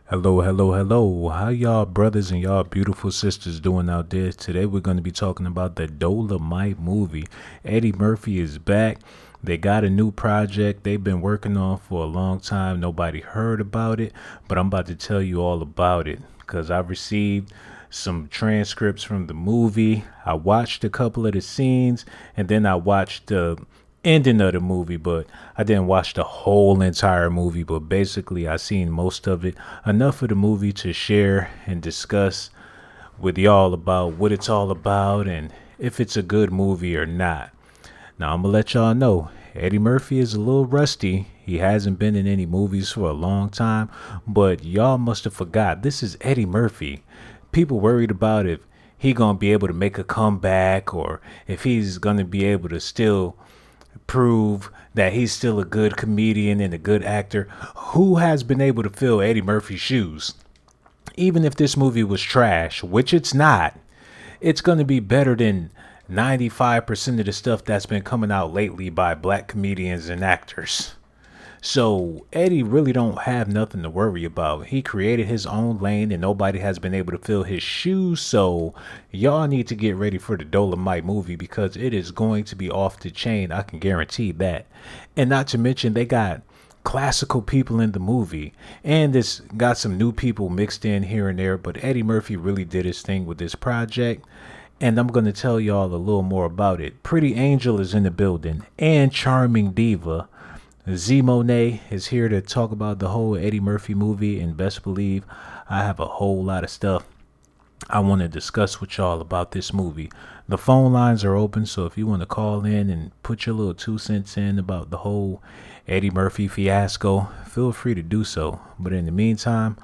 Hello, hello, hello. How y'all brothers and y'all beautiful sisters doing out there? Today we're going to be talking about the Dolemite movie. Eddie Murphy is back. They got a new project they've been working on for a long time. Nobody heard about it, but I'm about to tell you all about it because I've received some transcripts from the movie. I watched a couple of the scenes and then I watched the ending of the movie, but I didn't watch the whole entire movie. But basically, I seen most of it, enough of the movie to share and discuss with y'all about what it's all about and if it's a good movie or not. Now, I'm gonna let y'all know Eddie Murphy is a little rusty. He hasn't been in any movies for a long time, but y'all must have forgot this is Eddie Murphy. People worried about if he gonna be able to make a comeback or if he's gonna be able to still prove that he's still a good comedian and a good actor. Who has been able to fill Eddie Murphy's shoes? Even if this movie was trash, which it's not, it's going to be better than 95% of the stuff that's been coming out lately by black comedians and actors. So Eddie really don't have nothing to worry about. He created his own lane and nobody has been able to fill his shoes. So y'all need to get ready for the Dolemite movie because it is going to be off the chain. I can guarantee that. And not to mention they got classical people in the movie and it's got some new people mixed in here and there, but Eddie Murphy really did his thing with this project. And I'm going to tell y'all a little more about it. Pretty Angel is in the building and Charming Diva. Z Monet is here to talk about the whole Eddie Murphy movie, and best believe I have a whole lot of stuff I want to discuss with y'all about this movie. The phone lines are open, so if you want to call in and put your little 2 cents in about the whole Eddie Murphy fiasco, feel free to do so. But in the meantime,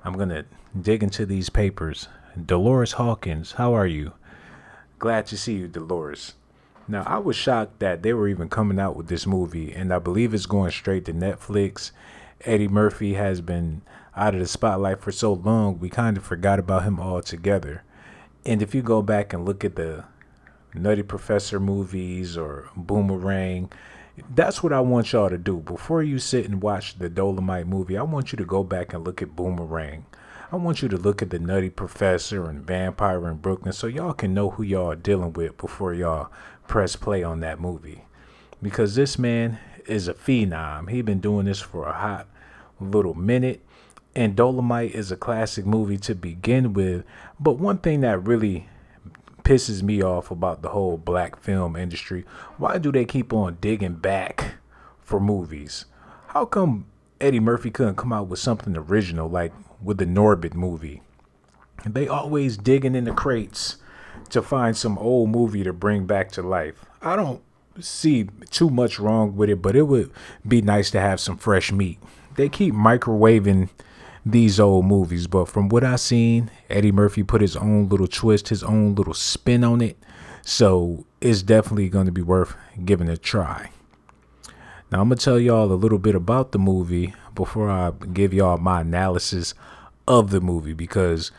I'm going to dig into these papers. Dolores Hawkins, how are you? Glad to see you, Dolores. Now, I was shocked that they were even coming out with this movie, and I believe it's going straight to Netflix. Eddie Murphy has been out of the spotlight for so long, we kind of forgot about him altogether. And if you go back and look at the Nutty Professor movies or Boomerang, that's what I want y'all to do. Before you sit and watch the Dolomite movie, I want you to go back and look at Boomerang. I want you to look at the Nutty Professor and Vampire in Brooklyn so y'all can know who y'all are dealing with before y'all press play on that movie. Because this man is a phenom. He been doing this for a hot little minute. And Dolomite is a classic movie to begin with. But one thing that really pisses me off about the whole black film industry, why do they keep on digging back for movies? How come Eddie Murphy couldn't come out with something original like with the Norbit movie? They always digging in the crates to find some old movie to bring back to life. I don't see too much wrong with it, but it would be nice to have some fresh meat. They keep microwaving these old movies, but from what I seen, Eddie Murphy put his own little twist, his own little spin on it. So it's definitely going to be worth giving a try. Now I'm going to tell y'all a little bit about the movie before I give y'all my analysis of the movie, because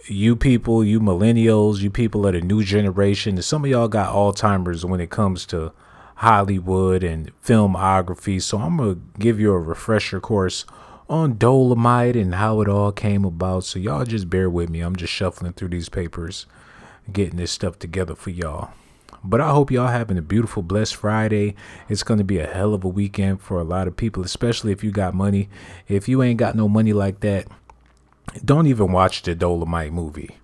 you people, you millennials, you people of the new generation, some of y'all got Alzheimer's when it comes to Hollywood and filmography. So I'm going to give you a refresher course on Dolemite and how it all came about. So y'all just bear with me. I'm just shuffling through these papers, getting this stuff together for y'all. But I hope y'all having a beautiful, blessed Friday. It's going to be a hell of a weekend for a lot of people, especially if you got money. If you ain't got no money like that, don't even watch the Dolemite movie.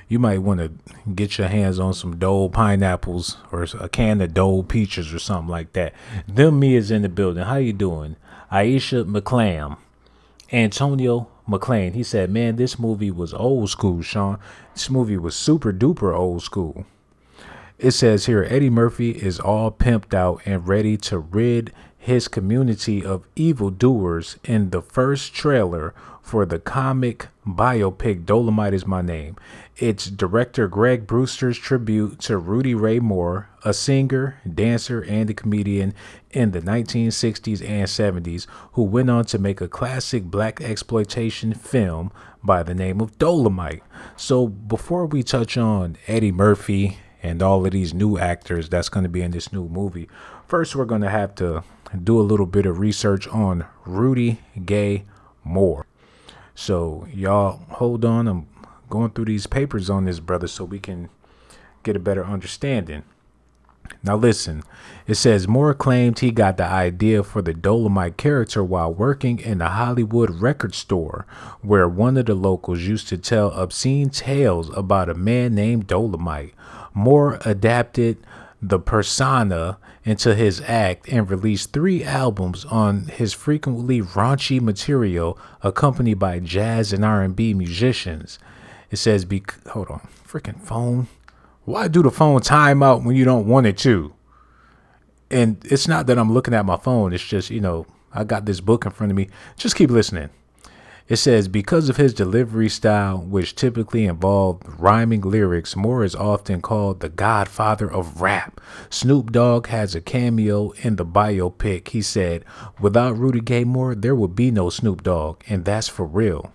You might want to get your hands on some Dole pineapples or a can of Dole peaches or something like that. Them me is in the building. How you doing? Aisha McClam. Antonio McLean. He said, man, this movie was old school, Sean. This movie was super duper old school. It says here, Eddie Murphy is all pimped out and ready to rid his community of evildoers in the first trailer for the comic biopic Dolemite Is My Name. It's director Greg Brewster's tribute to Rudy Ray Moore, a singer, dancer, and a comedian in the 1960s and 70s who went on to make a classic black exploitation film by the name of Dolemite. So before we touch on Eddie Murphy and all of these new actors that's going to be in this new movie, first we're going to have to do a little bit of research on Rudy Gay Moore. So y'all hold on. I'm going through these papers on this brother so we can get a better understanding. Now listen, it says Moore claimed he got the idea for the Dolemite character while working in a Hollywood record store, where one of the locals used to tell obscene tales about a man named Dolemite. Moore adapted the persona into his act and released 3 albums on his frequently raunchy material, accompanied by jazz and R&B musicians. It says, hold on, freaking phone. Why do the phone time out when you don't want it to? And it's not that I'm looking at my phone. It's just, I got this book in front of me. Just keep listening. It says, because of his delivery style, which typically involved rhyming lyrics, Moore is often called the godfather of rap. Snoop Dogg has a cameo in the biopic. He said, without Rudy Gay Moore, there would be no Snoop Dogg, and that's for real.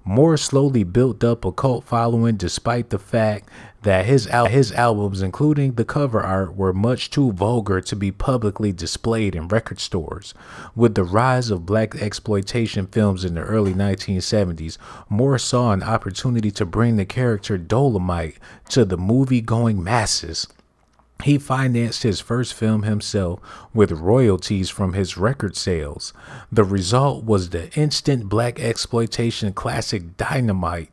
Moore slowly built up a cult following despite the fact that his albums, including the cover art, were much too vulgar to be publicly displayed in record stores. With the rise of black exploitation films in the early 1970s, Moore saw an opportunity to bring the character Dolemite to the movie-going masses. He financed his first film himself with royalties from his record sales. The result was the instant black exploitation classic Dolemite,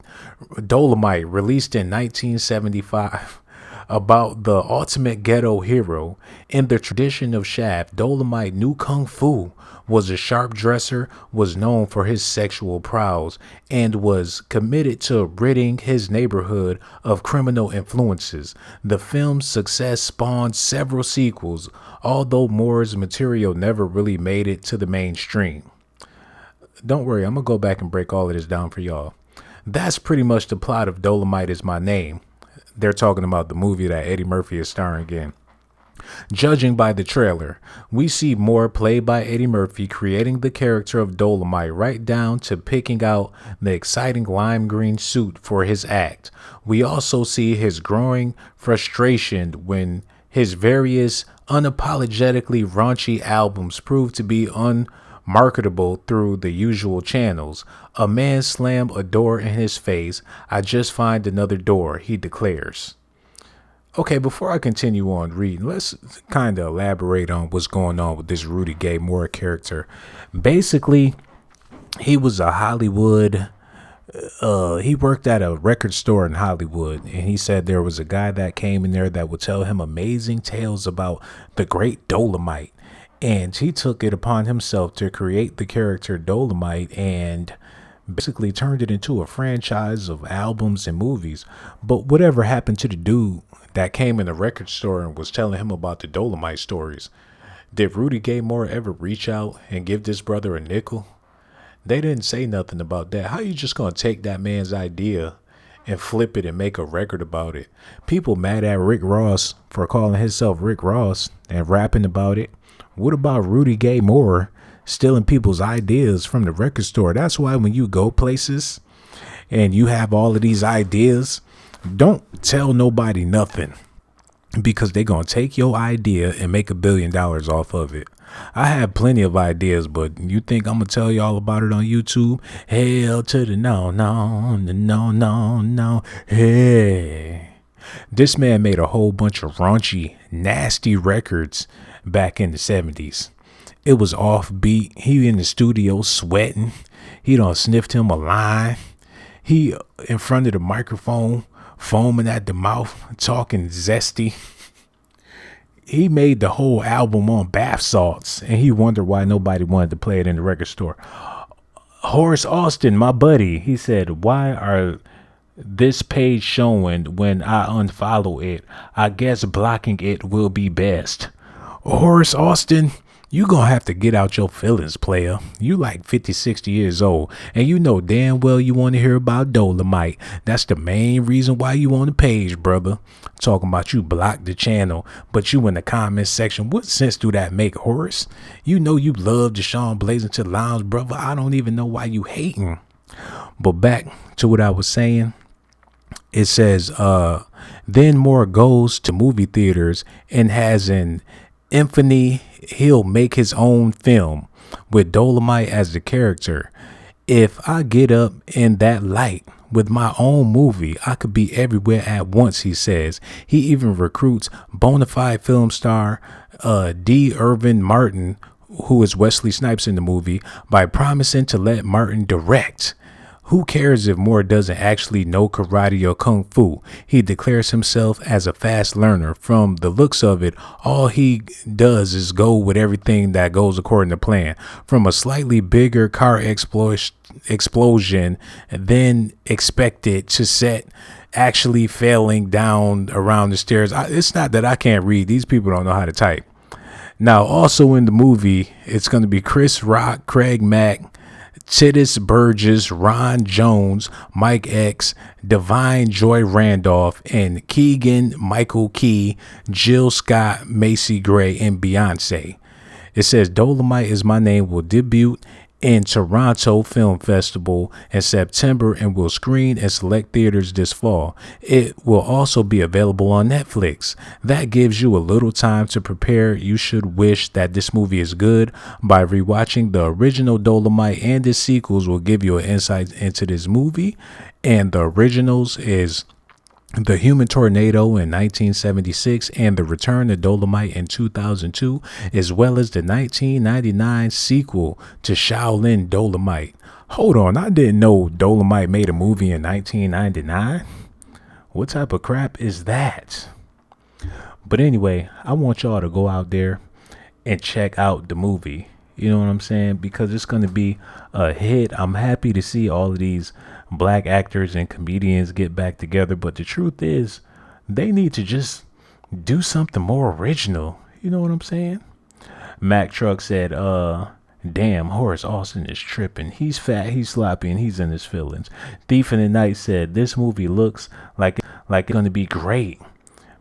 released in 1975. About the ultimate ghetto hero. In the tradition of Shaft, Dolemite knew Kung Fu, was a sharp dresser, was known for his sexual prowess, and was committed to ridding his neighborhood of criminal influences. The film's success spawned several sequels, although Moore's material never really made it to the mainstream. Don't worry, I'm going to go back and break all of this down for y'all. That's pretty much the plot of Dolemite Is My Name. They're talking about the movie that Eddie Murphy is starring in. Judging by the trailer, we see Moore, played by Eddie Murphy, creating the character of Dolemite right down to picking out the exciting lime green suit for his act. We also see his growing frustration when his various unapologetically raunchy albums prove to be unmarketable through the usual channels. A man slammed a door in his face. I just find another door, he declares. Okay, before I continue on reading, let's kind of elaborate on what's going on with this Rudy Gay Moore character. Basically, he was a Hollywood, he worked at a record store in Hollywood, and he said there was a guy that came in there that would tell him amazing tales about the great Dolemite. And he took it upon himself to create the character Dolemite and basically turned it into a franchise of albums and movies. But whatever happened to the dude that came in the record store and was telling him about the Dolemite stories? Did Rudy Gay Moore ever reach out and give this brother a nickel? They didn't say nothing about that. How you just gonna take that man's idea and flip it and make a record about it? People mad at Rick Ross for calling himself Rick Ross and rapping about it. What about Rudy Gay Moore stealing people's ideas from the record store? That's why when you go places and you have all of these ideas, don't tell nobody nothing, because they're going to take your idea and make $1 billion off of it. I have plenty of ideas, but you think I'm going to tell y'all about it on YouTube? Hell to the no, no, no, no, no. Hey. This man made a whole bunch of raunchy, nasty records back in the 70s. It was offbeat. He in the studio sweating. He done sniffed him a line. He in front of the microphone, foaming at the mouth, talking zesty. He made the whole album on bath salts, and he wondered why nobody wanted to play it in the record store. Horace Austin, my buddy, he said, why are this page showing when I unfollow it? I guess blocking it will be best. Horace Austin, you gonna have to get out your feelings, player. You like 50, 60 years old, and you know damn well you want to hear about Dolemite. That's the main reason why you on the page, brother. Talking about you blocked the channel, but you in the comments section. What sense do that make, Horace? You know you love Deshaun Blazington Lounge, brother. I don't even know why you hating. But back to what I was saying. It says, then Moore goes to movie theaters and has an epiphany. He'll make his own film with Dolemite as the character. If I get up in that light with my own movie, I could be everywhere at once, he says. He even recruits bona fide film star D. Irvin Martin, who is Wesley Snipes in the movie, by promising to let Martin direct. Who cares if Moore doesn't actually know karate or kung fu? He declares himself as a fast learner. From the looks of it, all he does is go with everything that goes according to plan. From a slightly bigger car explosion than expected to set actually failing down around the stairs. It's not that I can't read. These people don't know how to type. Now, also in the movie, it's going to be Chris Rock, Craig Mack, Titus Burgess, Ron Jones, Mike X, Divine Joy Randolph, and Keegan Michael Key, Jill Scott, Macy Gray, and Beyonce. It says Dolemite Is My Name will debut in Toronto Film Festival in September and will screen in select theaters this fall. It will also be available on Netflix. That gives you a little time to prepare. You should wish that this movie is good. By rewatching the original Dolemite and the sequels will give you an insight into this movie. And the originals is The Human Tornado in 1976 and The Return of Dolemite in 2002, as well as the 1999 sequel to Shaolin Dolemite. Hold on, I didn't know Dolemite made a movie in 1999. What type of crap is that? But anyway, I want y'all to go out there and check out the movie. You know what I'm saying? Because it's going to be a hit. I'm happy to see all of these black actors and comedians get back together. But the truth is, they need to just do something more original. You know what I'm saying? Mac Truck said, damn, Horace Austin is tripping. He's fat, he's sloppy, and he's in his feelings. Thief in the Night said, this movie looks like it's going to be great.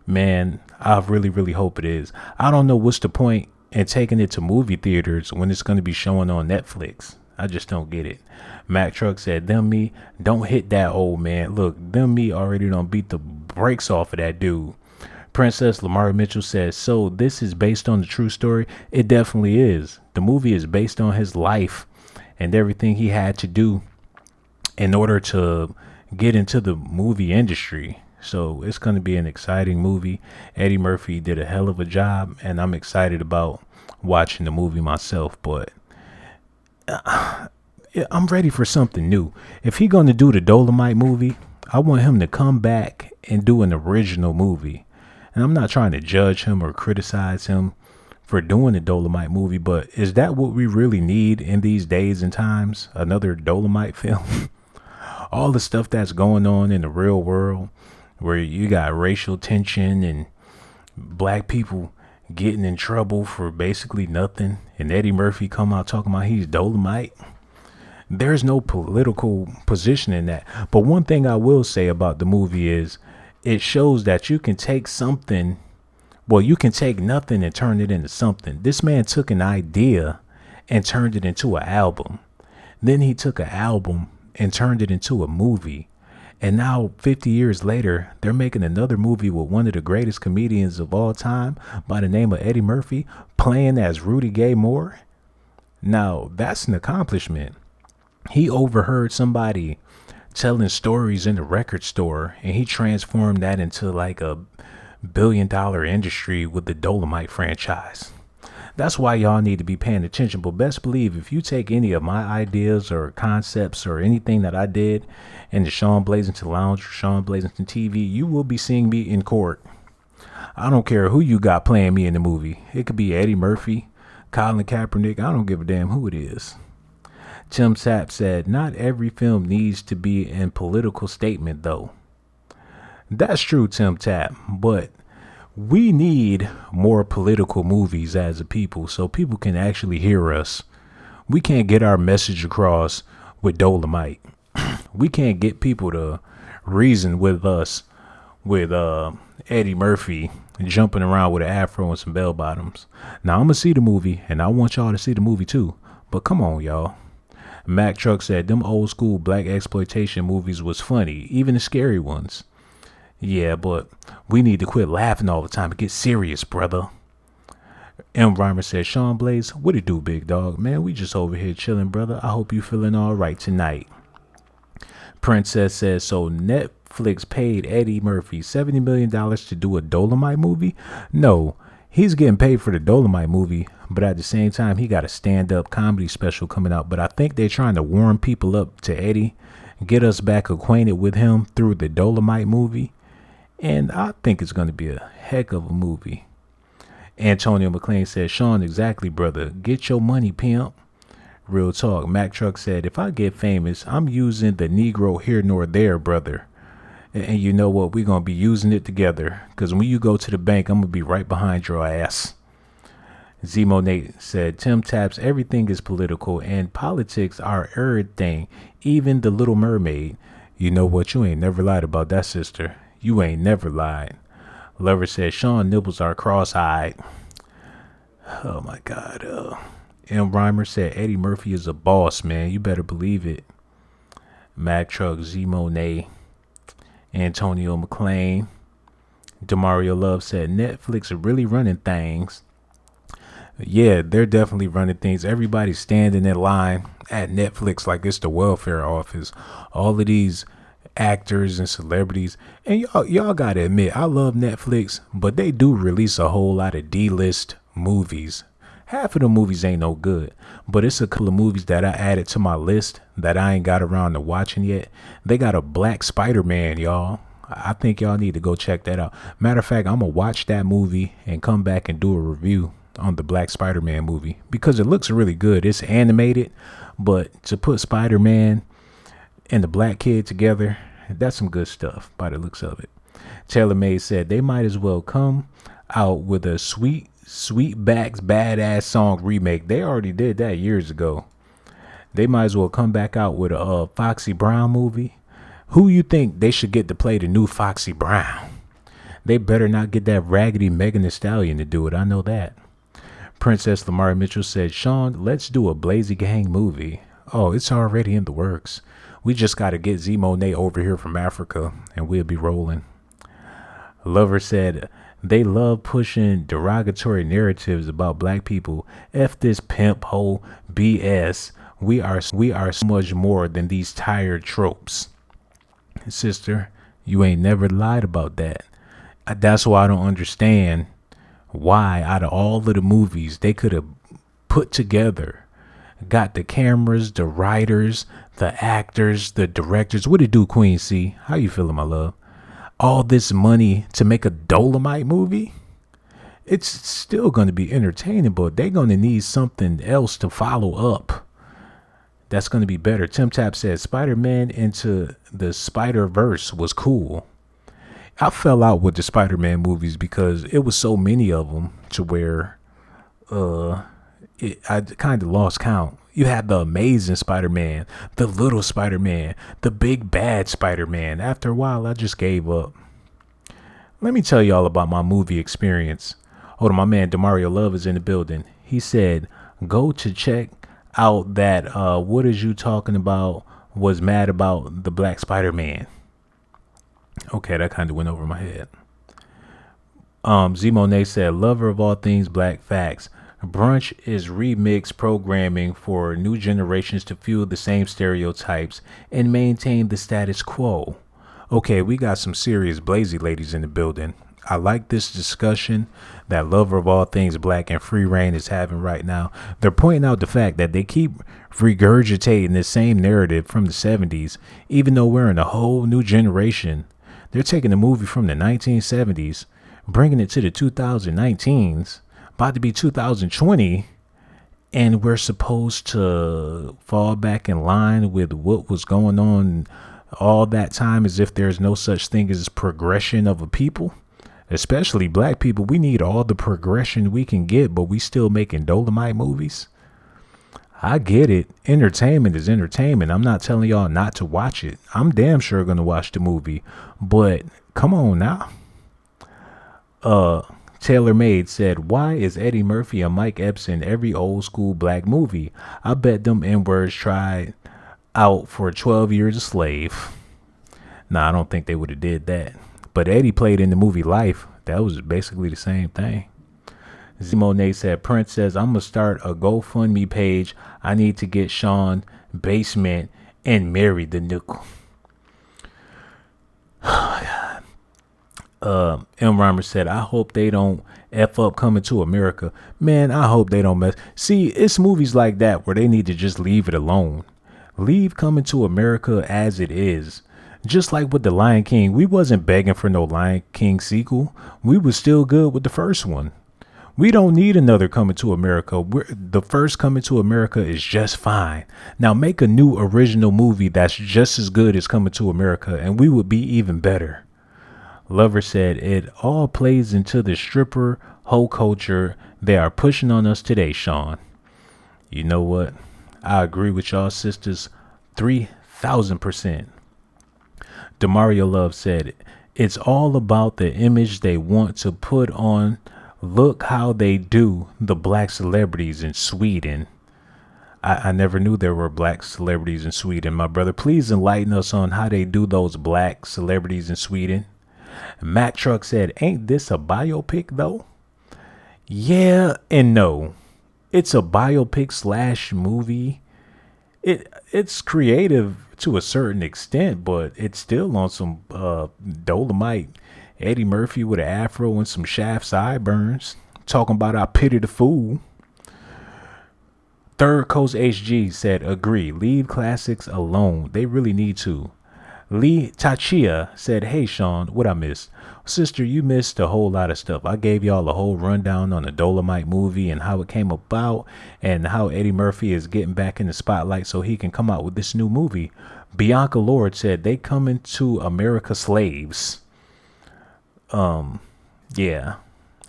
Man, I really, really hope it is. I don't know what's the point and taking it to movie theaters when it's going to be showing on Netflix. I just don't get it. Mac Truck said, them me, don't hit that old man. Look, them me already done beat the brakes off of that dude. Princess Lamar Mitchell says, so this is based on the true story? It definitely is. The movie is based on his life and everything he had to do in order to get into the movie industry. So it's going to be an exciting movie. Eddie Murphy did a hell of a job, and I'm excited about watching the movie myself. But I'm ready for something new. If he's going to do the Dolemite movie, I want him to come back and do an original movie. And I'm not trying to judge him or criticize him for doing the Dolemite movie, but is that what we really need in these days and times? Another Dolemite film? All the stuff that's going on in the real world, where you got racial tension and black people getting in trouble for basically nothing, and Eddie Murphy come out talking about he's Dolemite. There's no political position in that. But one thing I will say about the movie is it shows that you can take something, well, you can take nothing and turn it into something. This man took an idea and turned it into an album. Then he took an album and turned it into a movie. And now 50 years later, they're making another movie with one of the greatest comedians of all time by the name of Eddie Murphy playing as Rudy Gay Moore. Now, that's an accomplishment. He overheard somebody telling stories in the record store, and he transformed that into like a $1 billion industry with the Dolemite franchise. That's why y'all need to be paying attention. But best believe if you take any of my ideas or concepts or anything that I did in the Sean Blazington Lounge or Sean Blazington TV, you will be seeing me in court. I don't care who you got playing me in the movie. It could be Eddie Murphy, Colin Kaepernick. I don't give a damn who it is. Tim Sapp said, not every film needs to be a political statement, though. That's true, Tim Tapp, but we need more political movies as a people so people can actually hear us. We can't get our message across with Dolemite. We can't get people to reason with us with Eddie Murphy jumping around with an afro and some bell bottoms. Now, I'm going to see the movie, and I want y'all to see the movie too. But come on, y'all. Mac Truck said, them old school black exploitation movies was funny, even the scary ones. Yeah, but we need to quit laughing all the time and get serious, brother. M. Rhymer said, Sean Blaze, what it do, big dog? Man, we just over here chilling, brother. I hope you feeling all right tonight. Princess says, so Netflix paid Eddie Murphy $70 million to do a Dolemite movie? No, he's getting paid for the Dolemite movie, but at the same time, he got a stand-up comedy special coming out. But I think they're trying to warm people up to Eddie, get us back acquainted with him through the Dolemite movie. And I think it's going to be a heck of a movie. Antonio McLean said, Sean, exactly, brother. Get your money, pimp. Real talk. Mac Truck said, if I get famous, I'm using the Negro here nor there, brother. And you know what? We're going to be using it together. Because when you go to the bank, I'm going to be right behind your ass. Zemo Nate said, Tim Taps, everything is political and politics are everything, even the Little Mermaid. You know what? You ain't never lied about that, sister. You ain't never lied. Lover said, Sean Nibbles are cross-eyed. Oh, my God. M. Rhymer said, Eddie Murphy is a boss, man. You better believe it. Mac Truck, Zemo Nate, Antonio McLean. Demario Love said, Netflix are really running things. Yeah, they're definitely running things. Everybody's standing in line at Netflix like it's the welfare office. All of these actors and celebrities. And y'all gotta admit, I love Netflix, but they do release a whole lot of D-list movies. Half of the movies ain't no good, but it's a couple of movies that I added to my list that I ain't got around to watching yet. They got a Black Spider-Man, y'all. I think y'all need to go check that out. Matter of fact, I'm gonna watch that movie and come back and do a review on the Black Spider-Man movie because it looks really good. It's animated, but to put Spider-Man and the black kid together, that's some good stuff by the looks of it. Taylor May said they might as well come out with a Sweetback's Badass Song remake. They already did that years ago. They might as well come back out with a Foxy Brown movie. Who you think they should get to play the new Foxy Brown? They better not get that raggedy Megan Thee Stallion to do it. I know that. Princess Lamar Mitchell said, Sean, let's do a Blazy Gang movie. Oh, it's already in the works. We just got to get Zemo Nate over here from Africa and we'll be rolling. Lover said, they love pushing derogatory narratives about black people. F this pimp hole BS. We are so much more than these tired tropes. Sister, you ain't never lied about that. That's why I don't understand why out of all of the movies they could have put together, got the cameras, the writers, the actors, the directors. What it do, Queen C? How you feeling, my love? All this money to make a Dolemite movie? It's still going to be entertaining, but they're going to need something else to follow up. That's going to be better. Tim Tap said Spider-Man Into the Spider-Verse was cool. I fell out with the Spider-Man movies because it was so many of them to where I kind of lost count. You had the Amazing Spider-Man, the Little Spider-Man, the Big Bad Spider-Man. After a while, I just gave up. Let me tell y'all about my movie experience. Hold on, my man Demario Love is in the building. He said, go to check out that What Is You Talking About was mad about the Black Spider-Man. Okay, that kind of went over my head. Z Monet said, lover of all things black facts. Brunch is remix programming for new generations to fuel the same stereotypes and maintain the status quo. Okay, we got some serious Blazy ladies in the building. I like this discussion that lover of all things black and Free Reign is having right now. They're pointing out the fact that they keep regurgitating the same narrative from the 70s, even though we're in a whole new generation. They're taking a movie from the 1970s, bringing it to the 2019s, about to be 2020, and we're supposed to fall back in line with what was going on all that time as if there's no such thing as progression of a people. Especially black people, we need all the progression we can get, but we still making Dolemite movies. I get it. Entertainment is entertainment. I'm not telling y'all not to watch it. I'm damn sure going to watch the movie. But come on now. Taylor Made said, why is Eddie Murphy and Mike Epps in every old school black movie? I bet them N-words tried out for 12 Years a Slave. Nah, I don't think they would have did that. But Eddie played in the movie Life. That was basically the same thing. Monet said, Prince says, I'm going to start a GoFundMe page. I need to get Sean basement and marry the nickel. M. Rhymer said, I hope they don't F up Coming to America. Man, I hope they don't mess. See, it's movies like that where they need to just leave it alone. Leave Coming to America as it is. Just like with The Lion King, we wasn't begging for no Lion King sequel. We was still good with the first one. We don't need another Coming to America. The first Coming to America is just fine. Now make a new original movie that's just as good as Coming to America, and we would be even better. Lover said, it all plays into the stripper hoe culture they are pushing on us today, Sean. You know what? I agree with y'all sisters 3,000%. Demario Love said, it's all about the image they want to put on. Look how they do the black celebrities in Sweden. I never knew there were black celebrities in Sweden. My brother, please enlighten us on how they do those black celebrities in Sweden. Matt Truck said, ain't this a biopic though? Yeah and no. It's a biopic / movie. It's creative to a certain extent, but it's still on some Dolemite. Eddie Murphy with an afro and some shaft sideburns. Talking about I pity the fool. Third Coast HG said, agree. Leave classics alone. They really need to. Lee Tachia said, hey, Sean, what I missed? Sister, you missed a whole lot of stuff. I gave y'all a whole rundown on the Dolemite movie and how it came about and how Eddie Murphy is getting back in the spotlight so he can come out with this new movie. Bianca Lord said, they coming to America slaves. Yeah,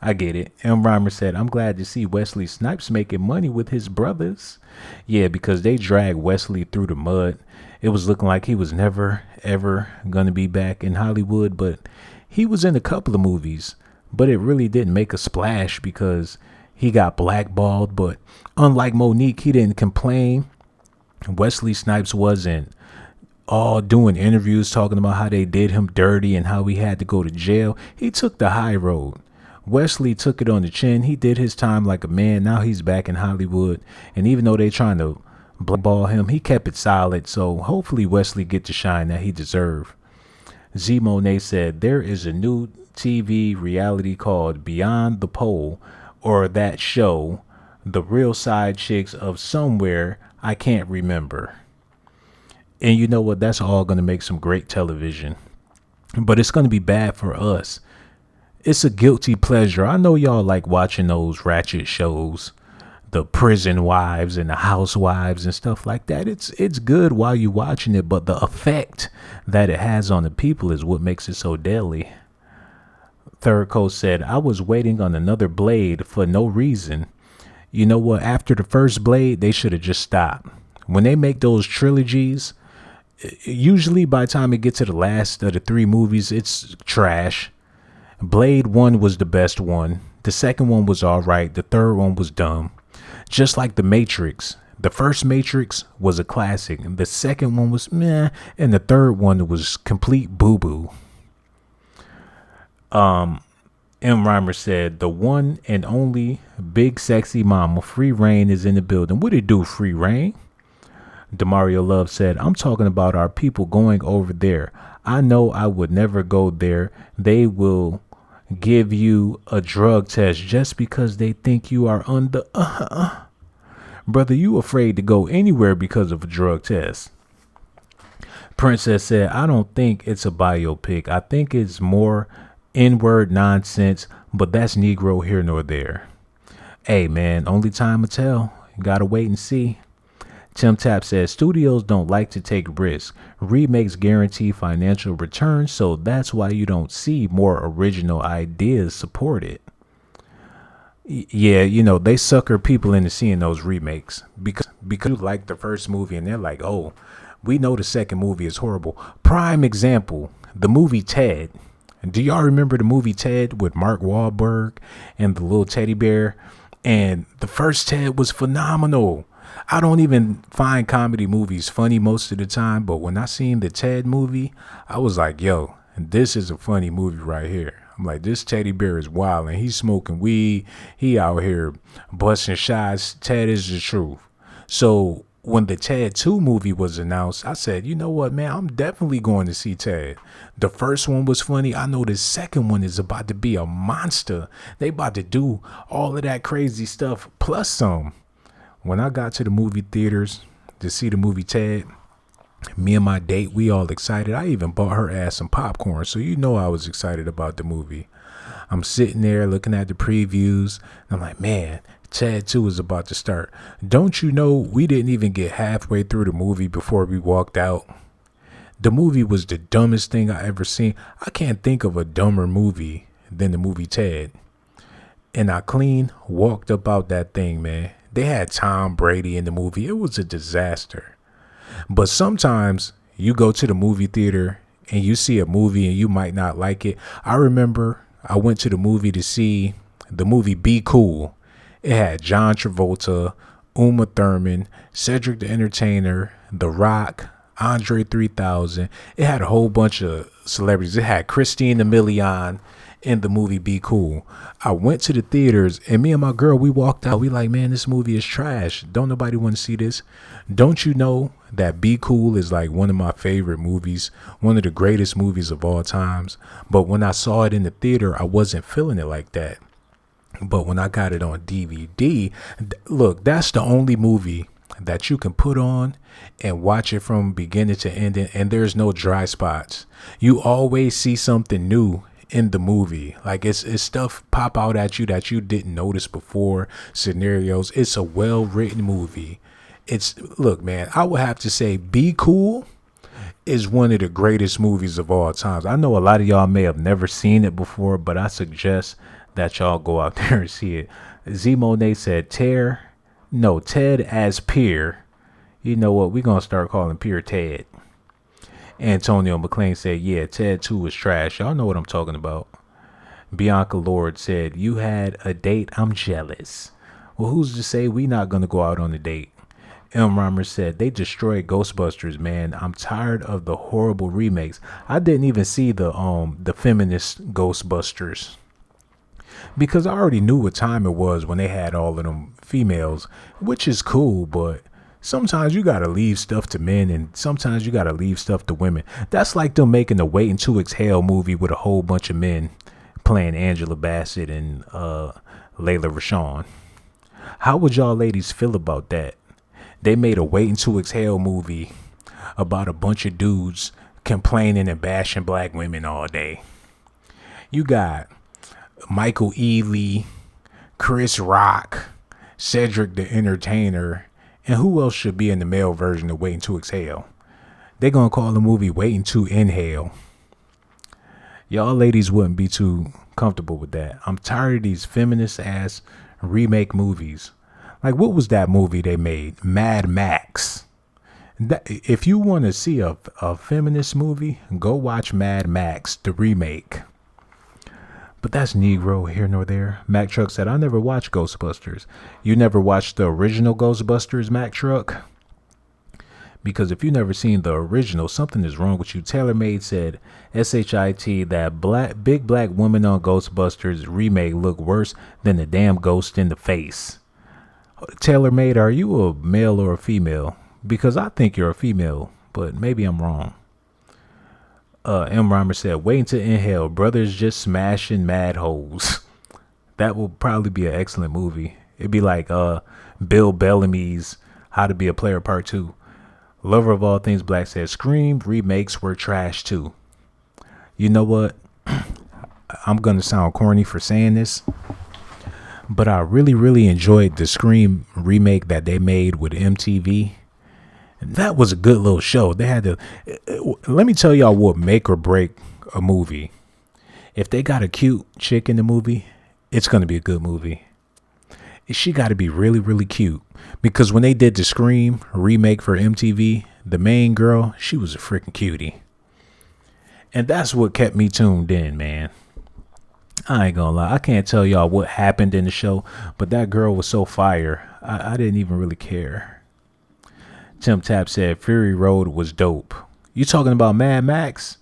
I get it. M. Rhymer said, I'm glad to see Wesley Snipes making money with his brothers. Yeah, because they dragged Wesley through the mud. It was looking like he was never, ever going to be back in Hollywood, but he was in a couple of movies, but it really didn't make a splash because he got blackballed. But unlike Monique, he didn't complain. Wesley Snipes wasn't all doing interviews talking about how they did him dirty and how he had to go to jail. He took the high road. Wesley took it on the chin. He did his time like a man. Now he's back in Hollywood. And even though they're trying to blackball him, he kept it solid. So hopefully Wesley get the shine that he deserved. Z Monet said, there is a new TV reality called Beyond the Pole, or that show, The Real Side Chicks of Somewhere I Can't Remember. And you know what? That's all going to make some great television. But it's going to be bad for us. It's a guilty pleasure. I know y'all like watching those ratchet shows, the prison wives and the housewives and stuff like that. It's good while you're watching it, but the effect that it has on the people is what makes it so deadly. Third Coast said, I was waiting on another Blade for no reason. You know what? After the first Blade, they should have just stopped. When they make those trilogies, usually by the time it gets to the last of the 3 movies, it's trash. Blade 1 was the best one. The second one was all right. The third one was dumb. Just like The Matrix. The first Matrix was a classic. The second one was meh. And the third one was complete boo-boo. M. Rhymer said, the one and only big sexy mama, Free Reign, is in the building. What it do, Free Reign? Demario Love said, I'm talking about our people going over there. I know I would never go there. They will give you a drug test just because they think you are under. Brother, you afraid to go anywhere because of a drug test. Princess said, I don't think it's a biopic. I think it's more N-word nonsense, but that's Negro here nor there. Hey, man, only time will tell. You gotta wait and see. Tim Tap says, studios don't like to take risks. Remakes guarantee financial returns, so that's why you don't see more original ideas supported. Yeah, you know, they sucker people into seeing those remakes because you like the first movie and they're like, oh, we know the second movie is horrible. Prime example, the movie Ted. Do y'all remember the movie Ted with Mark Wahlberg and the little teddy bear? And the first Ted was phenomenal. I don't even find comedy movies funny most of the time, but when I seen the Ted movie, I was like, yo, this is a funny movie right here. I'm like, this teddy bear is wild and he's smoking weed. He out here busting shots. Ted is the truth. So when the Ted 2 movie was announced, I said, you know what, man, I'm definitely going to see Ted. The first one was funny. I know the second one is about to be a monster. They about to do all of that crazy stuff plus some. When I got to the movie theaters to see the movie Ted, me and my date, we all excited. I even bought her ass some popcorn, so you know I was excited about the movie. I'm sitting there looking at the previews. And I'm like, man, Ted 2 is about to start. Don't you know we didn't even get halfway through the movie before we walked out? The movie was the dumbest thing I ever seen. I can't think of a dumber movie than the movie Ted. And I clean walked up out that thing, man. They had Tom Brady in the movie. It was a disaster. But sometimes you go to the movie theater and you see a movie and you might not like it. I remember I went to the movie to see the movie Be Cool. It had John Travolta, Uma Thurman, Cedric the Entertainer, The Rock, Andre 3000. It had a whole bunch of celebrities. It had Christine Milian in the movie Be Cool. I went to the theaters and me and my girl, we walked out. We like, man, this movie is trash. Don't nobody want to see this. Don't you know that Be Cool is like one of my favorite movies, one of the greatest movies of all times. But when I saw it in the theater, I wasn't feeling it like that. But when I got it on DVD, look, that's the only movie that you can put on and watch it from beginning to end, and there's no dry spots. You always see something new in the movie. Like it's stuff pop out at you that you didn't notice before, scenarios. It's a well-written movie. Look, man, I would have to say Be Cool is one of the greatest movies of all times. I know a lot of y'all may have never seen it before, but I suggest that y'all go out there and see it. Z Monet said Ted as Peer. You know what? We're going to start calling Peer Ted. Antonio McLean said, yeah, Ted 2 is trash. Y'all know what I'm talking about. Bianca Lord said, you had a date. I'm jealous. Well, who's to say we not going to go out on a date? M. Reimer said, they destroyed Ghostbusters, man. I'm tired of the horrible remakes. I didn't even see the feminist Ghostbusters because I already knew what time it was when they had all of them females, which is cool, but sometimes you gotta leave stuff to men and sometimes you gotta leave stuff to women. That's like them making the Waiting to Exhale movie with a whole bunch of men playing Angela Bassett and Layla Rashawn. How would y'all ladies feel about that? They made a Waiting to Exhale movie about a bunch of dudes complaining and bashing black women all day. You got Michael Ealy, Chris Rock, Cedric the Entertainer, and who else should be in the male version of Waiting to Exhale? They're going to call the movie Waiting to Inhale. Y'all ladies wouldn't be too comfortable with that. I'm tired of these feminist ass remake movies. Like, what was that movie they made? Mad Max. If you want to see a feminist movie, go watch Mad Max, the remake. But that's Negro here nor there. Mac Truck said, I never watched Ghostbusters. You never watched the original Ghostbusters, Mac Truck? Because if you never seen the original, something is wrong with you. TaylorMade said, S.A.T, that big black woman on Ghostbusters remake look worse than the damn ghost in the face. TaylorMade, are you a male or a female? Because I think you're a female, but maybe I'm wrong. M. Reimer said, waiting to inhale, brothers just smashing mad holes. That will probably be an excellent movie. It'd be like Bill Bellamy's How to Be a Player Part 2. Lover of All Things Black said, Scream remakes were trash too. You know what? I'm going to sound corny for saying this, but I really, really enjoyed the Scream remake that they made with MTV. That was a good little show. They had to, let me tell y'all what make or break a movie. If they got a cute chick in the movie, it's going to be a good movie. She got to be really, really cute. Because when they did the Scream remake for MTV, the main girl, she was a freaking cutie. And that's what kept me tuned in, man. I ain't gonna lie. I can't tell y'all what happened in the show, but that girl was so fire. I didn't even really care. Tim Tap said Fury Road was dope. You talking about Mad Max?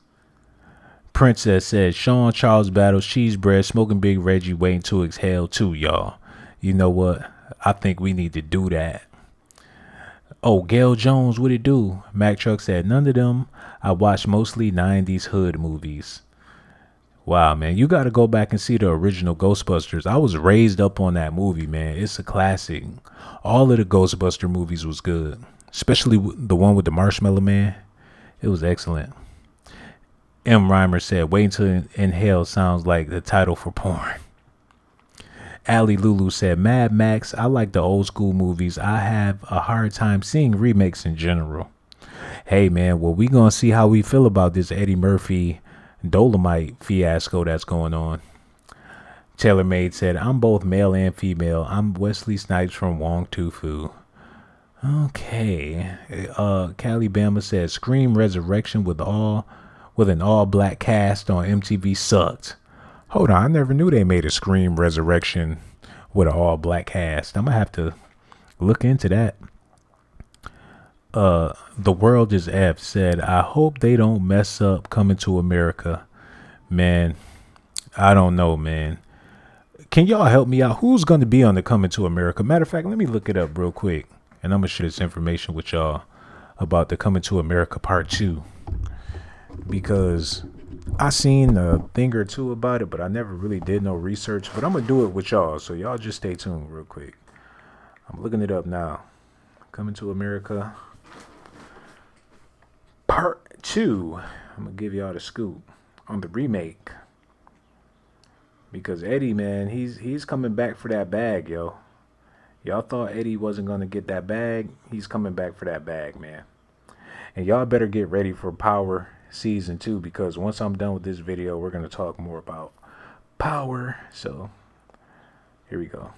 Princess said Sean Charles battles cheese bread, smoking Big Reggie waiting to exhale too, y'all. You know what? I think we need to do that. Oh, Gail Jones, what it do? Mac Truck said none of them. I watched mostly 90s hood movies. Wow, man, you got to go back and see the original Ghostbusters. I was raised up on that movie, man. It's a classic. All of the Ghostbuster movies was good, especially the one with the Marshmallow Man. It was excellent. M. Reimer said, "Waiting to inhale sounds like the title for porn." Ali Lulu said, "Mad Max. I like the old school movies. I have a hard time seeing remakes in general." Hey, man, well, we gonna see how we feel about this Eddie Murphy Dolemite fiasco that's going on. Taylor Made said, "I'm both male and female. I'm Wesley Snipes from Wong Tu Fu." Okay. Callie Bama said, "Scream Resurrection with an all black cast on MTV sucked." Hold on, I never knew they made a Scream Resurrection with an all black cast. I'm gonna have to look into that. The World is F said, "I hope they don't mess up Coming to America." Man, I don't know, man. Can y'all help me out? Who's going to be on the Coming to America? Matter of fact, let me look it up real quick, and I'm going to share this information with y'all about the Coming to America Part 2. Because I seen a thing or two about it, but I never really did no research. But I'm going to do it with y'all, so y'all just stay tuned real quick. I'm looking it up now. Coming to America Part 2. I'm going to give y'all the scoop on the remake. Because Eddie, man, he's coming back for that bag, yo. Y'all thought Eddie wasn't going to get that bag. He's coming back for that bag, man. And y'all better get ready for Power Season 2, because once I'm done with this video, we're going to talk more about Power. So, here we go.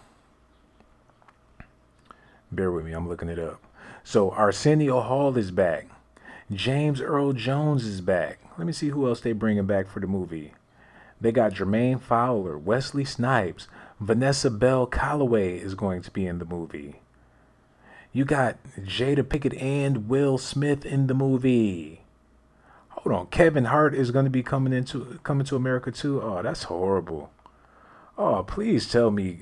Bear with me, I'm looking it up. So, Arsenio Hall is back. James Earl Jones is back. Let me see who else they bringing back for the movie. They got Jermaine Fowler, Wesley Snipes, Vanessa Bell Calloway is going to be in the movie. You got Jada Pinkett and Will Smith in the movie. Hold on, Kevin Hart is going to be coming to America too. Oh, that's horrible. Oh, please tell me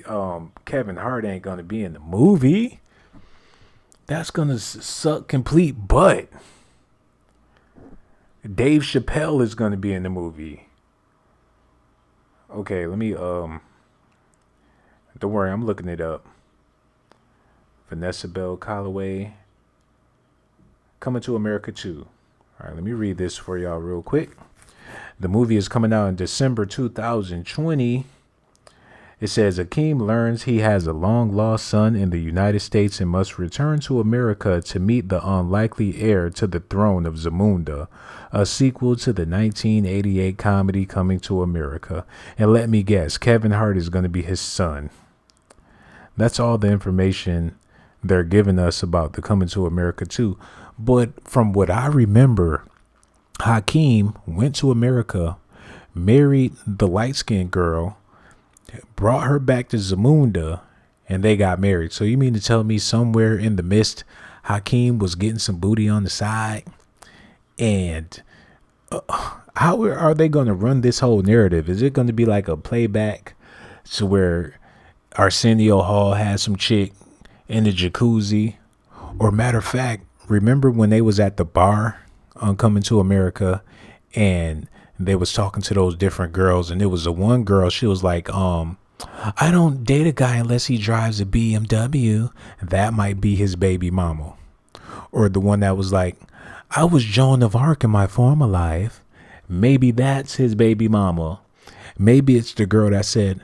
Kevin Hart ain't going to be in the movie. That's going to suck complete butt. Dave Chappelle is going to be in the movie. Okay, let me, don't worry, I'm looking it up. Vanessa Bell Calloway, Coming to America 2. All right, let me read this for y'all real quick. The movie is coming out in December 2020. It says, Akeem learns he has a long-lost son in the United States and must return to America to meet the unlikely heir to the throne of Zamunda, a sequel to the 1988 comedy Coming to America. And let me guess, Kevin Hart is going to be his son. That's all the information they're giving us about the Coming to America 2. But from what I remember, Hakeem went to America, married the light-skinned girl, brought her back to Zamunda, and they got married. So you mean to tell me somewhere in the midst, Hakeem was getting some booty on the side? And how are they going to run this whole narrative? Is it going to be like a playback to where Arsenio Hall has some chick in the jacuzzi? Or matter of fact, remember when they was at the bar on Coming to America and they was talking to those different girls, and there was a one girl, she was like, I don't date a guy unless he drives a BMW. That might be his baby mama. Or the one that was like, I was Joan of Arc in my former life. Maybe that's his baby mama. Maybe it's the girl that said,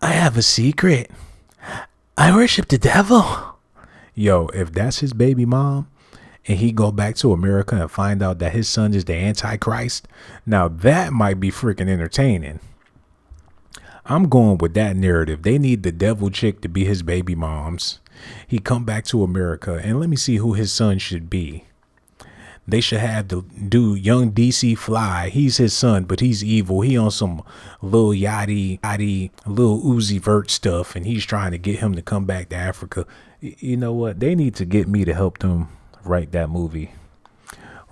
I have a secret. I worship the devil. Yo, if that's his baby mom, and he go back to America and find out that his son is the Antichrist, now that might be freaking entertaining. I'm going with that narrative. They need the devil chick to be his baby moms. He come back to America, and let me see who his son should be. They should have the dude, young DC Fly. He's his son, but he's evil. He on some little yachty, little Uzi Vert stuff, and he's trying to get him to come back to Africa. You know what? They need to get me to help them write that movie.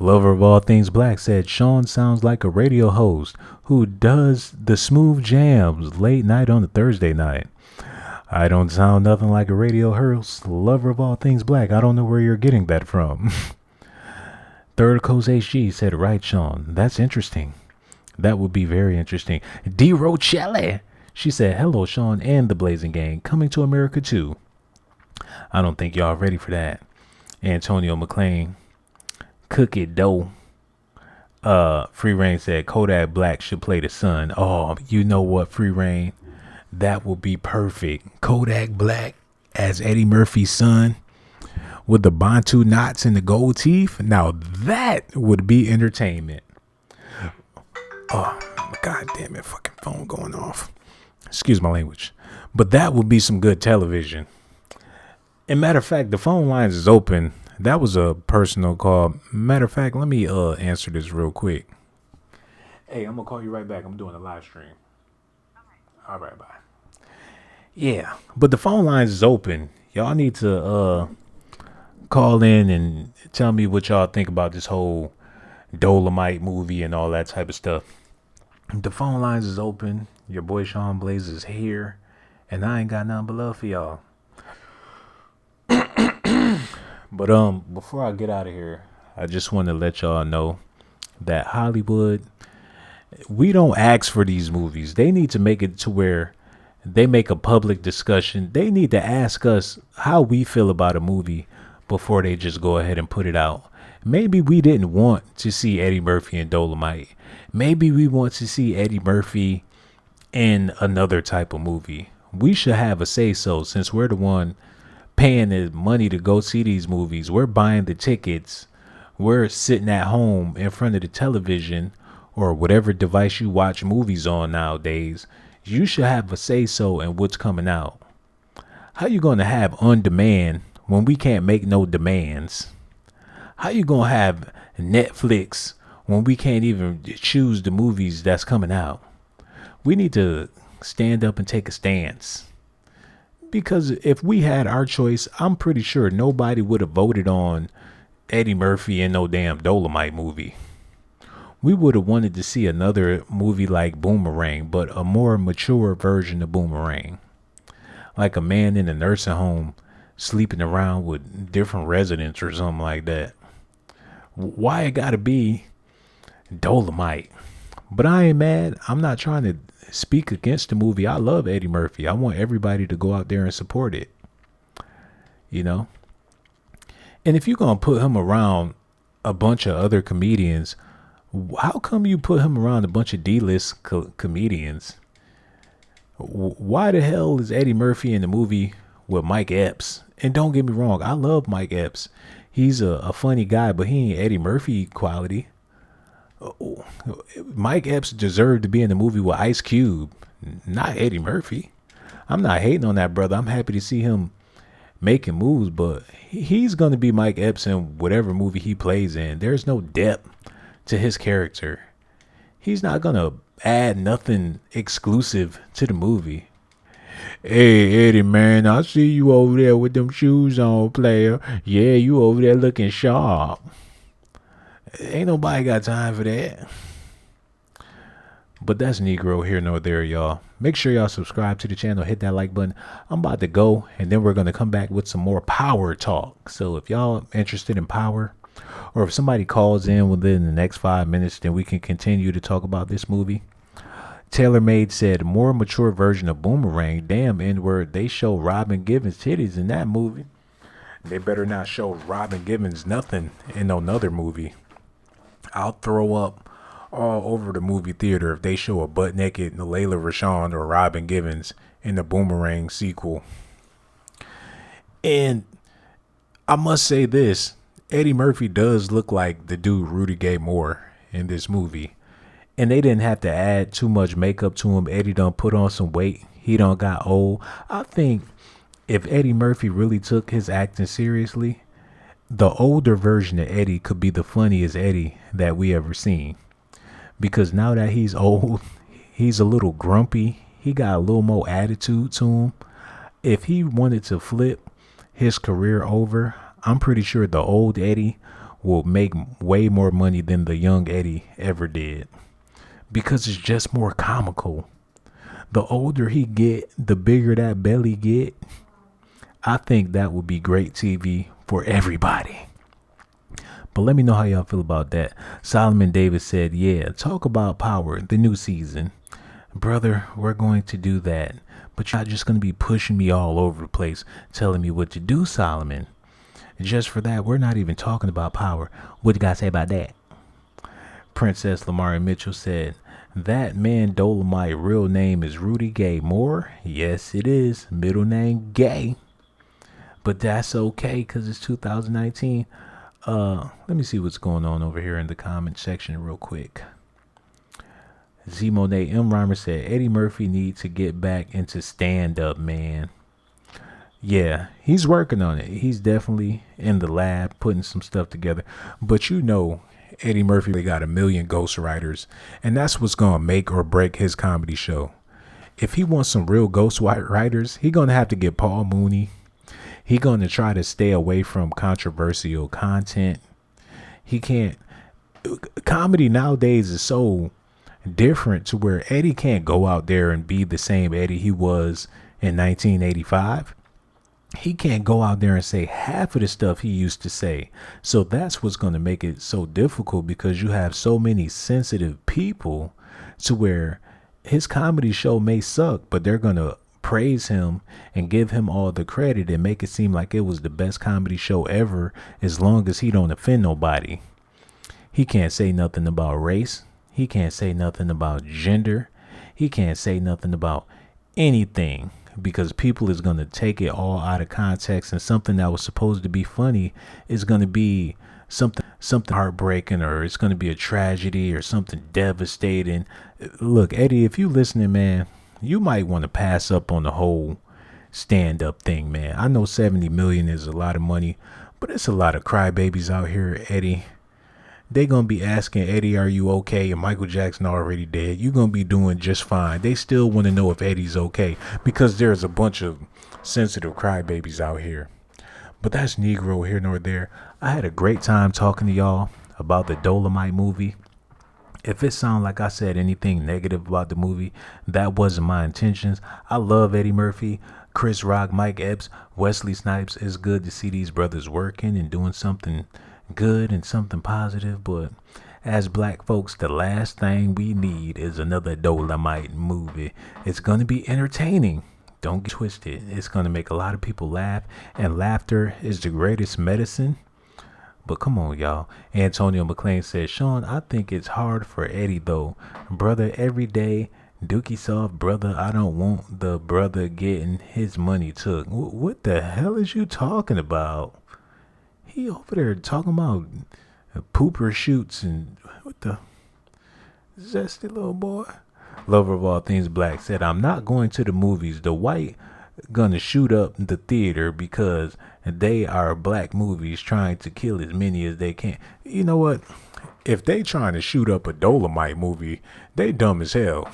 Lover of all things black said Sean sounds like a radio host who does the smooth jams late night on a Thursday night. I don't sound nothing like a radio host. Lover of all things black. I don't know where you're getting that from. Third Coast HG said, right, Sean. That's interesting. That would be very interesting. D. Rocelli. She said, hello, Sean and the Blazing Gang. Coming to America too. I don't think y'all ready for that. Antonio McLean. Cook it, dough. Free Reign said Kodak Black should play the son. Oh, you know what, Free Reign? That would be perfect. Kodak Black as Eddie Murphy's son with the Bantu knots and the gold teeth. Now that would be entertainment. Oh, god damn it, fucking phone going off. Excuse my language. But that would be some good television. And matter of fact, the phone lines is open. That was a personal call. Matter of fact, let me answer this real quick. Hey, I'm gonna call you right back. I'm doing a live stream. All right, bye. Yeah, but the phone lines is open. Y'all need to call in and tell me what y'all think about this whole Dolemite movie and all that type of stuff. The phone lines is open. Your boy Sean Blaze is here, and I ain't got nothing but love for y'all. But before I get out of here, I just want to let y'all know that Hollywood, we don't ask for these movies. They need to make it to where they make a public discussion. They need to ask us how we feel about a movie before they just go ahead and put it out. Maybe we didn't want to see Eddie Murphy in Dolemite. Maybe we want to see Eddie Murphy in another type of movie. We should have a say so, since we're the one paying the money to go see these movies. We're buying the tickets. We're sitting at home in front of the television or whatever device you watch movies on nowadays. You should have a say so in what's coming out. How you gonna have on demand when we can't make no demands? How you gonna have Netflix when we can't even choose the movies that's coming out? We need to stand up and take a stance. Because if we had our choice, I'm pretty sure nobody would have voted on Eddie Murphy in no damn Dolemite movie. We would have wanted to see another movie like Boomerang, but a more mature version of Boomerang. Like a man in a nursing home sleeping around with different residents or something like that. Why it gotta be Dolemite? But I ain't mad. I'm not trying to speak against the movie. I love Eddie Murphy. I want everybody to go out there and support it. You know? And if you're going to put him around a bunch of other comedians, how come you put him around a bunch of D-list comedians? Why the hell is Eddie Murphy in the movie with Mike Epps? And don't get me wrong, I love Mike Epps. He's a funny guy, but he ain't Eddie Murphy quality. Mike Epps deserved to be in the movie with Ice Cube, not Eddie Murphy. I'm not hating on that brother. I'm happy to see him making moves, but he's going to be Mike Epps in whatever movie he plays in. There's no depth to his character. He's not going to add nothing exclusive to the movie. Hey, Eddie, man, I see you over there with them shoes on, player. Yeah, you over there looking sharp. Ain't nobody got time for that. But that's Negro here nor there, y'all. Make sure y'all subscribe to the channel. Hit that like button. I'm about to go, and then we're going to come back with some more power talk. So if y'all interested in power, or if somebody calls in within the next 5 minutes, then we can continue to talk about this movie. TaylorMade said, more mature version of Boomerang. Damn, N-word. They show Robin Givens titties in that movie. They better not show Robin Givens nothing in another movie. I'll throw up all over the movie theater if they show a butt naked Layla Rashawn or Robin Givens in the Boomerang sequel. And I must say this, Eddie Murphy does look like the dude Rudy Gay Moore in this movie. And they didn't have to add too much makeup to him. Eddie done put on some weight. He done got old. I think if Eddie Murphy really took his acting seriously, the older version of Eddie could be the funniest Eddie that we ever seen. Because now that he's old, he's a little grumpy. He got a little more attitude to him. If he wanted to flip his career over, I'm pretty sure the old Eddie will make way more money than the young Eddie ever did because it's just more comical. The older he get, the bigger that belly get. I think that would be great TV for everybody. But let me know how y'all feel about that. Solomon Davis said, yeah, talk about Power, the new season. Brother, we're going to do that. But you're not just going to be pushing me all over the place, telling me what to do, Solomon. Just for that, we're not even talking about Power. What you got to say about that? Princess Lamari Mitchell said, that man Dolemite real name is Rudy Gay Moore. Yes, it is. Middle name Gay. But that's okay because it's 2019. Let me see what's going on over here in the comment section real quick. Z Monet M. Rhymer said, Eddie Murphy needs to get back into stand-up, man. Yeah, he's working on it. He's definitely in the lab putting some stuff together. But you know, Eddie Murphy got a million ghostwriters, and that's what's going to make or break his comedy show. If he wants some real ghostwriters, he's going to have to get Paul Mooney. He's going to try to stay away from controversial content. He can't. Comedy nowadays is so different to where Eddie can't go out there and be the same Eddie he was in 1985. He can't go out there and say half of the stuff he used to say. So that's what's going to make it so difficult, because you have so many sensitive people to where his comedy show may suck, but they're going to praise him and give him all the credit and make it seem like it was the best comedy show ever, as long as he don't offend nobody. He can't say nothing about race. He can't say nothing about gender. He can't say nothing about anything, because people is going to take it all out of context, and something that was supposed to be funny is going to be something heartbreaking, or it's going to be a tragedy or something devastating. Look, Eddie, if you listening, man, you might want to pass up on the whole stand-up thing, man. I know 70 million is a lot of money, but it's a lot of crybabies out here, Eddie. They gonna be asking Eddie, are you okay? And Michael Jackson already dead. You gonna be doing just fine. They still want to know if Eddie's okay, because there's a bunch of sensitive crybabies out here. But that's Negro here nor there. I had a great time talking to y'all about the Dolemite movie. If it sounds like I said anything negative about the movie, that wasn't my intentions. I love Eddie Murphy, Chris Rock, Mike Epps, Wesley Snipes. It's good to see these brothers working and doing something good and something positive. But as black folks, the last thing we need is another Dolemite movie. It's going to be entertaining. Don't get twisted. It's going to make a lot of people laugh, and laughter is the greatest medicine. But come on, y'all. Antonio McLean says, Sean, I think it's hard for Eddie, though. Brother, every day, Dookie Soft, brother, I don't want the brother getting his money took. What the hell is you talking about? He over there talking about pooper shoots and what the zesty little boy. Lover of all things black said, I'm not going to the movies. The white gonna shoot up the theater because they are black movies trying to kill as many as they can. You know what? If they trying to shoot up a Dolemite movie, they dumb as hell.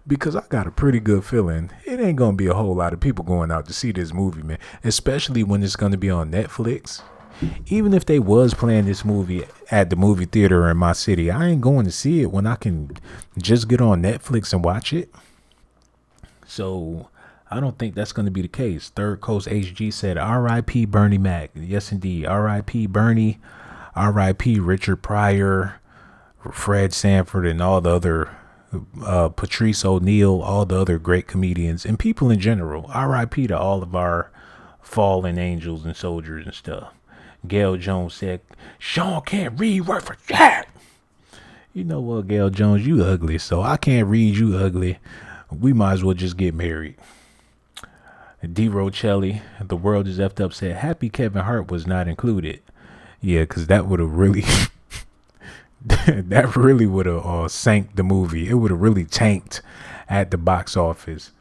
Because I got a pretty good feeling it ain't gonna be a whole lot of people going out to see this movie, man. Especially when it's gonna be on Netflix. Even if they was playing this movie at the movie theater in my city, I ain't going to see it when I can just get on Netflix and watch it. So I don't think that's going to be the case. Third Coast HG said, R.I.P. Bernie Mac. Yes, indeed. R.I.P. Bernie. R.I.P. Richard Pryor, Fred Sanford, and all the other, Patrice O'Neal, all the other great comedians and people in general. R.I.P. to all of our fallen angels and soldiers and stuff. Gail Jones said, Sean can't read word for jack. You know what, Gail Jones, you ugly, so I can't read, you ugly. We might as well just get married. D. Rochelli, the world is effed up, said, happy Kevin Hart was not included. Yeah, because that would have really, that really would have sank the movie. It would have really tanked at the box office.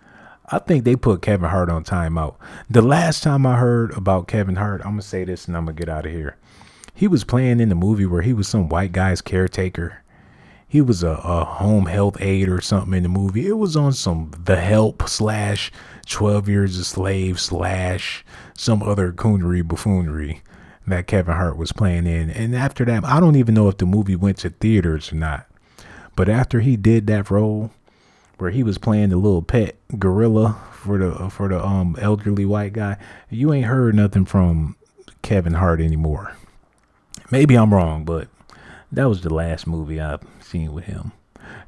I think they put Kevin Hart on timeout. The last time I heard about Kevin Hart, I'm going to say this and I'm going to get out of here. He was playing in the movie where he was some white guy's caretaker. He was a home health aide or something in the movie. It was on some The Help / 12 Years a Slave / some other coonery buffoonery. that Kevin Hart was playing in. And after that, I don't even know if the movie went to theaters or not. But after he did that role where he was playing the little pet gorilla for the elderly white guy, you ain't heard nothing from Kevin Hart anymore. Maybe I'm wrong, but that was the last movie I've seen with him.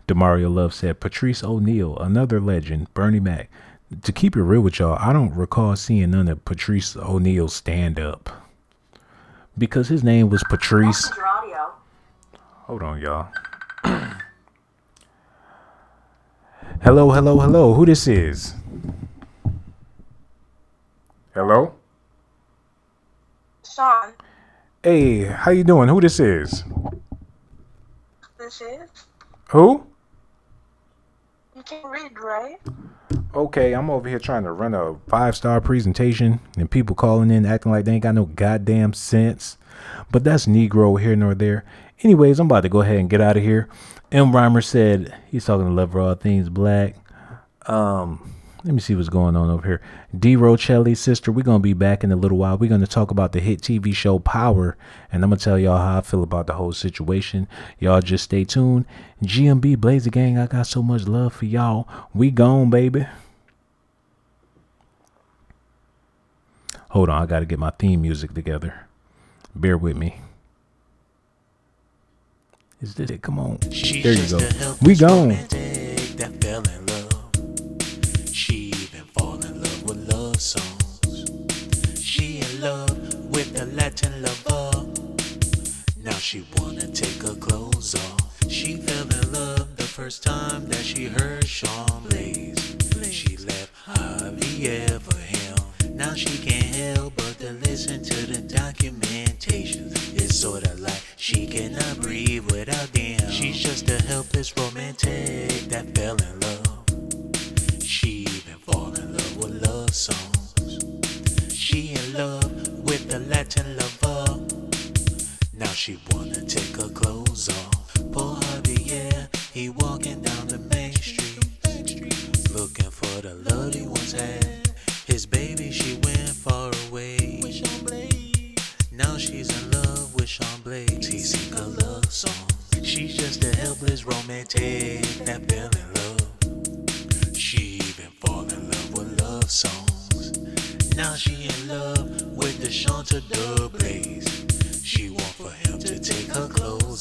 Demario Love said Patrice O'Neal, another legend, Bernie Mac. To keep it real with y'all, I don't recall seeing none of Patrice O'Neal's stand up because his name was Patrice. Hold on, y'all. Hello, hello, hello. Who this is? Hello? Sean. Hey, how you doing? Who this is? This is? Who? You can read, right? Okay, I'm over here trying to run a 5-star presentation and people calling in acting like they ain't got no goddamn sense. But that's Negro here nor there. Anyways, I'm about to go ahead and get out of here. M. Rhymer said he's talking to Love for All Things Black. Let me see what's going on over here. D. Rochelli, sister, we're going to be back in a little while. We're going to talk about the hit TV show Power, and I'm going to tell y'all how I feel about the whole situation. Y'all just stay tuned. GMB Blazer Gang, I got so much love for y'all. We gone, baby. Hold on, I got to get my theme music together. Bear with me. Is this it? Come on. There you go. We gone. She even fall in love with love songs. She in love with a Latin lover. Now she wanna take her clothes off. She fell in love the first time that she heard Sean Blaze. She left Javier for him. Now she can't help but to listen to the documentation. It's sorta like she cannot breathe without them. She's just a helpless romantic that fell in love. She even fall in love with love songs. She in love with the Latin lover. Now she wanna take her clothes off. Poor Javier, he walking down the main street, looking for the love he once had. His baby, she went far away. Now she's in love with Sean Blaze. He sing a love song. She's just a helpless romantic that fell in love. She even fall in love with love songs. Now she in love with the Shanta Blaze. She want for him to take her clothes